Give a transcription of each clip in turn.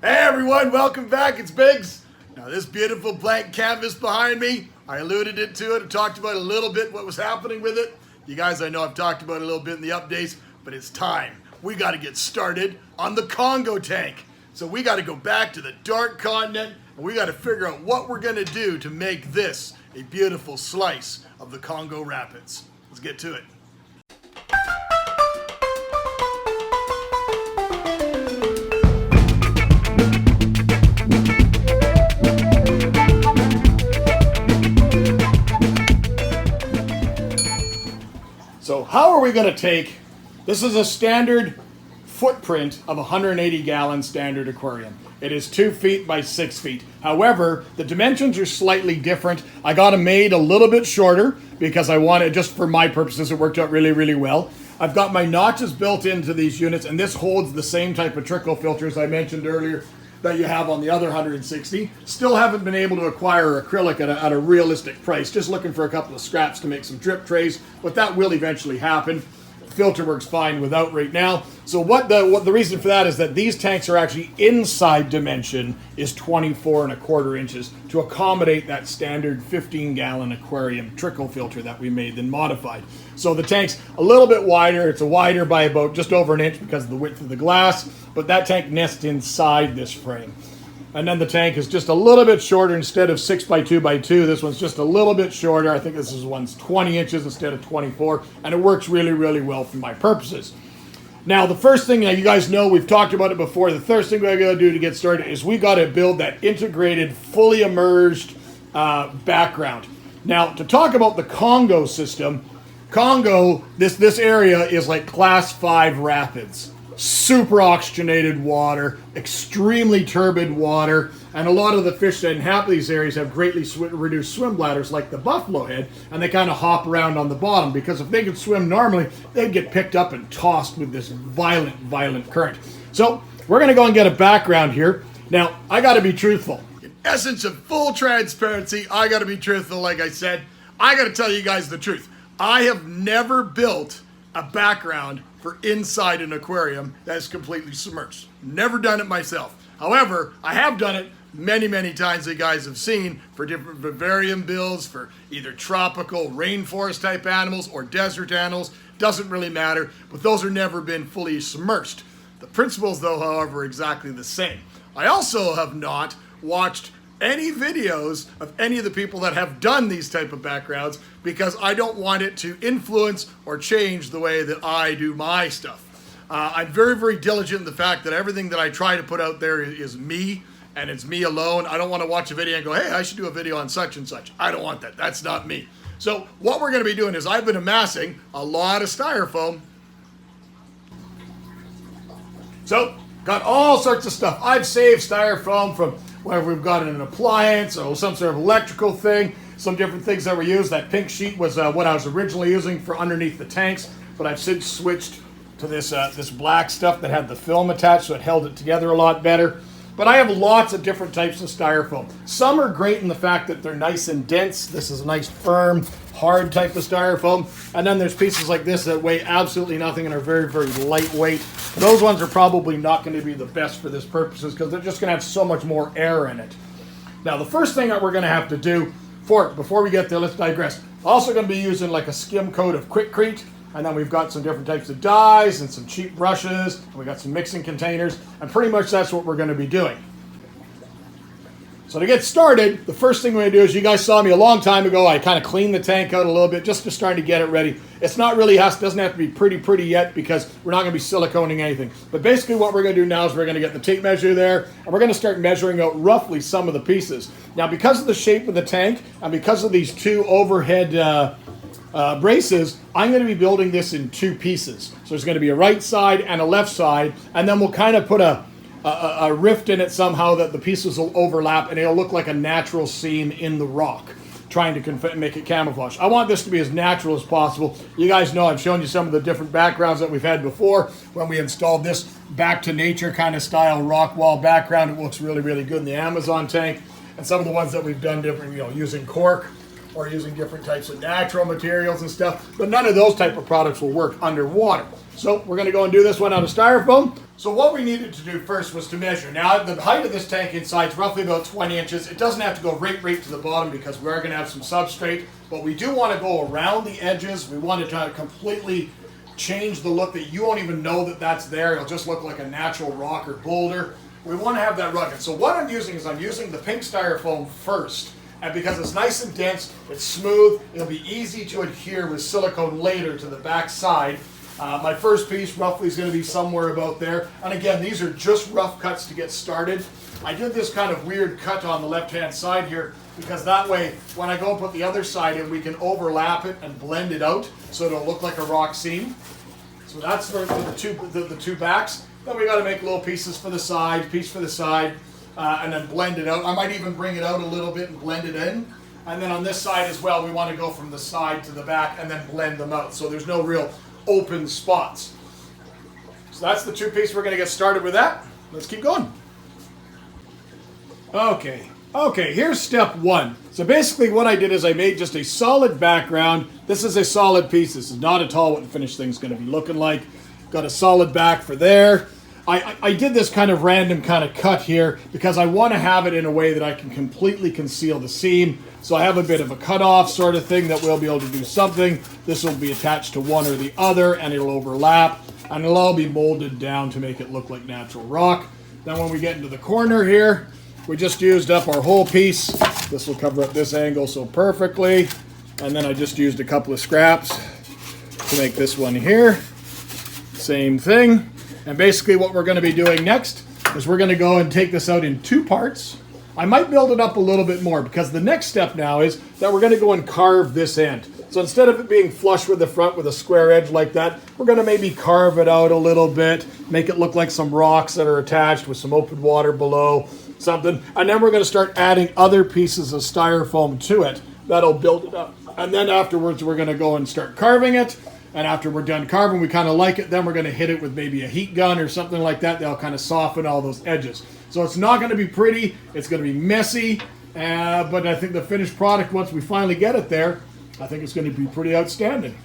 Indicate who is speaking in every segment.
Speaker 1: Hey everyone, welcome back. It's Biggs. Now this beautiful blank canvas behind me, I alluded to it. I talked about a little bit what was happening with it. You guys, I know I've talked about it a little bit in the updates, but it's time. We got to get started on the Congo tank. So we got to go back to the dark continent and we got to figure out what we're going to do to make this a beautiful slice of the Congo Rapids. Let's get to it. So how are we going to take, this is a standard footprint of a 180 gallon standard aquarium. It is 2 feet by 6 feet. However, the dimensions are slightly different. I got them made a little bit shorter because I wanted, just for my purposes, it worked out really, really well. I've got my notches built into these units, and this holds the same type of trickle filters I mentioned earlier that you have on the other 160. Still haven't been able to acquire acrylic at a realistic price. Just looking for a couple of scraps to make some drip trays, but that will eventually happen. The filter works fine without right now. So what the reason for that is that these tanks are actually inside dimension is 24¼ inches to accommodate that standard 15-gallon aquarium trickle filter that we made then modified. So the tank's a little bit wider. It's a wider by about just over an inch because of the width of the glass, but that tank nests inside this frame. And then the tank is just a little bit shorter. Instead of 6 by 2 by 2, this one's just a little bit shorter. I think this one's 20 inches instead of 24, and it works really, really well for my purposes. Now, the first thing that you guys know, we've talked about it before, the first thing we got to do to get started is we got to build that integrated, fully immersed background. Now, to talk about the Congo system, Congo, this area is like class 5 rapids. Super oxygenated water, extremely turbid water, and a lot of the fish that inhabit these areas have greatly reduced swim bladders like the buffalo head, and they kind of hop around on the bottom because if they could swim normally, they'd get picked up and tossed with this violent current. So we're going to go and get a background here. Now, I got to be truthful. In essence of full transparency, I got to be truthful. Like I said, I got to tell you guys the truth. I have never built a background for inside an aquarium that is completely submerged. Never done it myself. However, I have done it many times that you guys have seen for different vivarium builds for either tropical rainforest type animals or desert animals. Doesn't really matter, but those are never been fully submerged. The principles though, however, are exactly the same. I also have not watched any videos of any of the people that have done these type of backgrounds because I don't want it to influence or change the way that I do my stuff. I'm very diligent in the fact that everything that I try to put out there is me and it's me alone. I don't want to watch a video and go, hey, I should do a video on such and such. I don't want that. That's not me. So what we're going to be doing is I've been amassing a lot of styrofoam. So got all sorts of stuff. I've saved styrofoam from whether we've got an appliance or some sort of electrical thing, some different things that were used. That pink sheet was what I was originally using for underneath the tanks, but I've since switched to this black stuff that had the film attached, so it held it together a lot better. But I have lots of different types of styrofoam. Some are great in the fact that they're nice and dense. This is a nice, firm, hard type of styrofoam. And then there's pieces like this that weigh absolutely nothing and are very lightweight. Those ones are probably not going to be the best for this purposes because they're just going to have so much more air in it. Now, the first thing that we're going to have to do before we get there, let's digress. Also going to be using like a skim coat of Quikrete. And then we've got some different types of dyes and some cheap brushes. And we got some mixing containers. And pretty much that's what we're going to be doing. So to get started, the first thing we're going to do is, you guys saw me a long time ago, I kind of cleaned the tank out a little bit just to start to get it ready. It's not really, doesn't have to be pretty yet because we're not going to be siliconing anything. But basically what we're going to do now is we're going to get the tape measure there and we're going to start measuring out roughly some of the pieces. Now because of the shape of the tank and because of these two overhead braces, I'm going to be building this in 2 pieces. So there's going to be a right side and a left side, and then we'll kind of put a rift in it somehow that the pieces will overlap and it'll look like a natural seam in the rock, trying to make it camouflage. I want this to be as natural as possible. You guys know I've shown you some of the different backgrounds that we've had before when we installed this back to nature kind of style rock wall background. It looks really good in the Amazon tank, and some of the ones that we've done different, using cork or using different types of natural materials and stuff, but none of those type of products will work underwater. So we're going to go and do this one out of styrofoam. So what we needed to do first was to measure. Now the height of this tank inside is roughly about 20 inches. It doesn't have to go right to the bottom because we are going to have some substrate, but we do want to go around the edges. We want to try to completely change the look that you won't even know that that's there. It'll just look like a natural rock or boulder. We want to have that rugged. So what I'm using is I'm using the pink styrofoam first. And because it's nice and dense, it's smooth, it'll be easy to adhere with silicone later to the back side. My first piece roughly is going to be somewhere about there. And again, these are just rough cuts to get started. I did this kind of weird cut on the left-hand side here because that way, when I go and put the other side in, we can overlap it and blend it out so it'll look like a rock seam. So that's for the two backs. Then we got to make little pieces for the side, piece for the side, and then blend it out. I might even bring it out a little bit and blend it in. And then on this side as well, we want to go from the side to the back and then blend them out so there's no real open spots. So that's the two piece. We're going to get started with that. Let's keep going. Okay, here's step one. So basically what I did is I made just a solid background. This is a solid piece. This is not at all what the finished thing's going to be looking like. Got a solid back for there. I did this kind of random kind of cut here because I want to have it in a way that I can completely conceal the seam. So I have a bit of a cutoff sort of thing that we'll be able to do something. This will be attached to one or the other and it'll overlap and it'll all be molded down to make it look like natural rock. Then when we get into the corner here, we just used up our whole piece. This will cover up this angle so perfectly. And then I just used a couple of scraps to make this one here. Same thing. And basically what we're going to be doing next is we're going to go and take this out in two parts. I might build it up a little bit more because the next step now is that we're going to go and carve this end. So instead of it being flush with the front with a square edge like that, we're going to maybe carve it out a little bit, make it look like some rocks that are attached with some open water below, something. And then we're going to start adding other pieces of styrofoam to it that'll build it up. And then afterwards we're going to go and start carving it. And after we're done carving, we kind of like it, then we're going to hit it with maybe a heat gun or something like that. They'll kind of soften all those edges. So it's not going to be pretty. It's going to be messy. But I think the finished product, once we finally get it there, I think it's going to be pretty outstanding.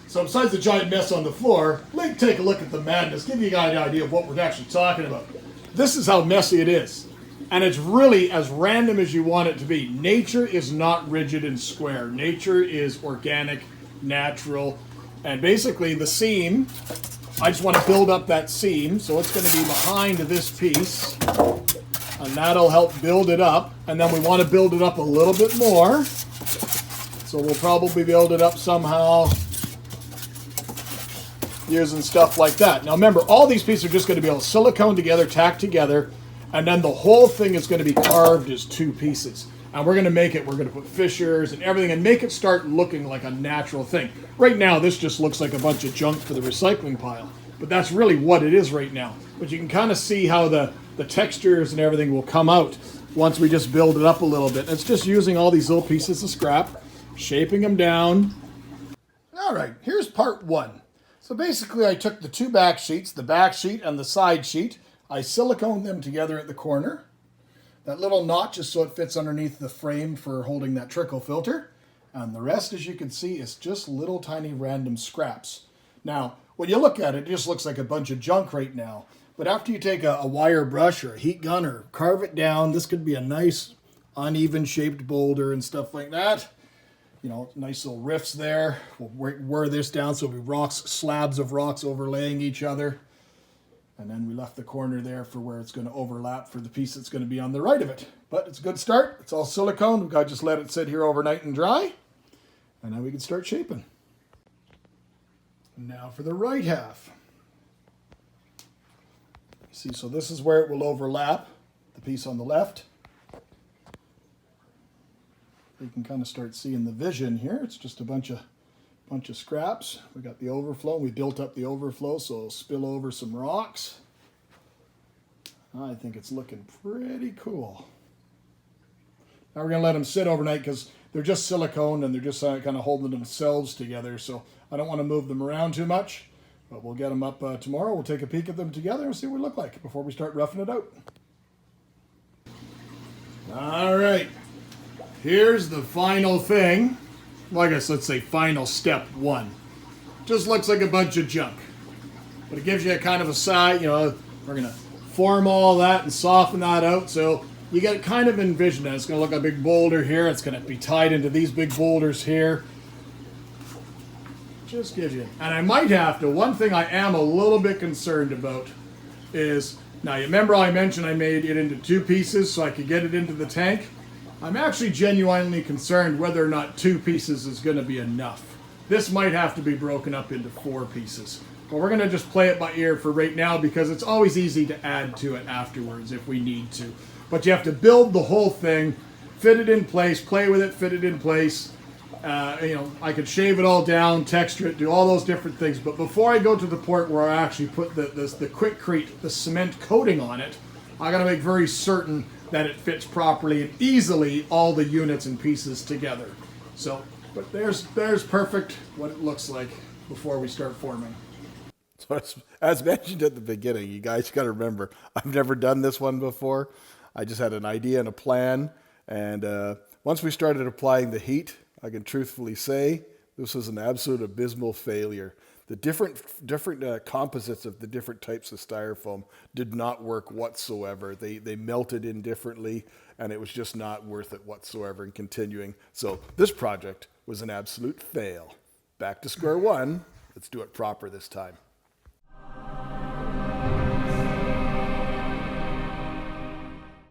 Speaker 1: So besides the giant mess on the floor, let's take a look at the madness. Give you guys an idea of what we're actually talking about. This is how messy it is. And it's really as random as you want it to be. Nature is not rigid and square. Nature is organic, natural, and basically the seam, I just want to build up that seam, so it's going to be behind this piece, and that'll help build it up. And then we want to build it up a little bit more, so we'll probably build it up somehow using stuff like that. Now remember, all these pieces are just going to be all silicone together, tacked together, and then the whole thing is going to be carved as two pieces. And we're going to make it, we're going to put fissures and everything and make it start looking like a natural thing. Right now, this just looks like a bunch of junk for the recycling pile. But that's really what it is right now. But you can kind of see how the textures and everything will come out once we just build it up a little bit. It's just using all these little pieces of scrap, shaping them down. All right, here's part one. So basically, I took the two back sheets, the back sheet and the side sheet. I siliconed them together at the corner. That little notch is so it fits underneath the frame for holding that trickle filter. And the rest, as you can see, is just little tiny random scraps. Now, when you look at it, it just looks like a bunch of junk right now. But after you take a wire brush or a heat gun or carve it down, this could be a nice uneven shaped boulder and stuff like that. You know, nice little rifts there. We'll wear this down so it'll be rocks, slabs of rocks overlaying each other. And then we left the corner there for where it's going to overlap for the piece that's going to be on the right of it. But it's a good start. It's all silicone. We've got to just let it sit here overnight and dry. And now we can start shaping. Now for the right half. See, so this is where it will overlap, the piece on the left. You can kind of start seeing the vision here. It's just a bunch of scraps. We got the overflow. We built up the overflow so it'll spill over some rocks. I think it's looking pretty cool. Now we're going to let them sit overnight because they're just silicone and they're just kind of holding themselves together. So I don't want to move them around too much. But we'll get them up tomorrow. We'll take a peek at them together and see what they look like before we start roughing it out. All right. Here's the final thing. Well, I guess let's say final step one. Just looks like a bunch of junk. but it gives you a kind of a size. You know, we're gonna form all that and soften that out. So you get kind of envision that it's gonna look like a big boulder here. It's gonna be tied into these big boulders here. Just gives you, and I might have to. One thing I am a little bit concerned about is, now you remember I mentioned I made it into 2 pieces so I could get it into the tank. I'm actually genuinely concerned whether or not 2 pieces is going to be enough. This might have to be broken up into 4 pieces. But we're going to just play it by ear for right now because it's always easy to add to it afterwards if we need to. But you have to build the whole thing, fit it in place, play with it, fit it in place. You know, I could shave it all down, texture it, do all those different things. But before I go to the point where I actually put the Quickcrete, the cement coating on it, I got to make very certain that it fits properly and easily all the units and pieces together. So, but there's perfect what it looks like before we start forming.
Speaker 2: So as mentioned at the beginning, you guys got to remember, I've never done this one before. I just had an idea and a plan. And once we started applying the heat, I can truthfully say this was an absolute abysmal failure. The different composites of the different types of styrofoam did not work whatsoever. They melted in differently, and it was just not worth it whatsoever in continuing. So this project was an absolute fail. Back to square one. Let's do it proper this time.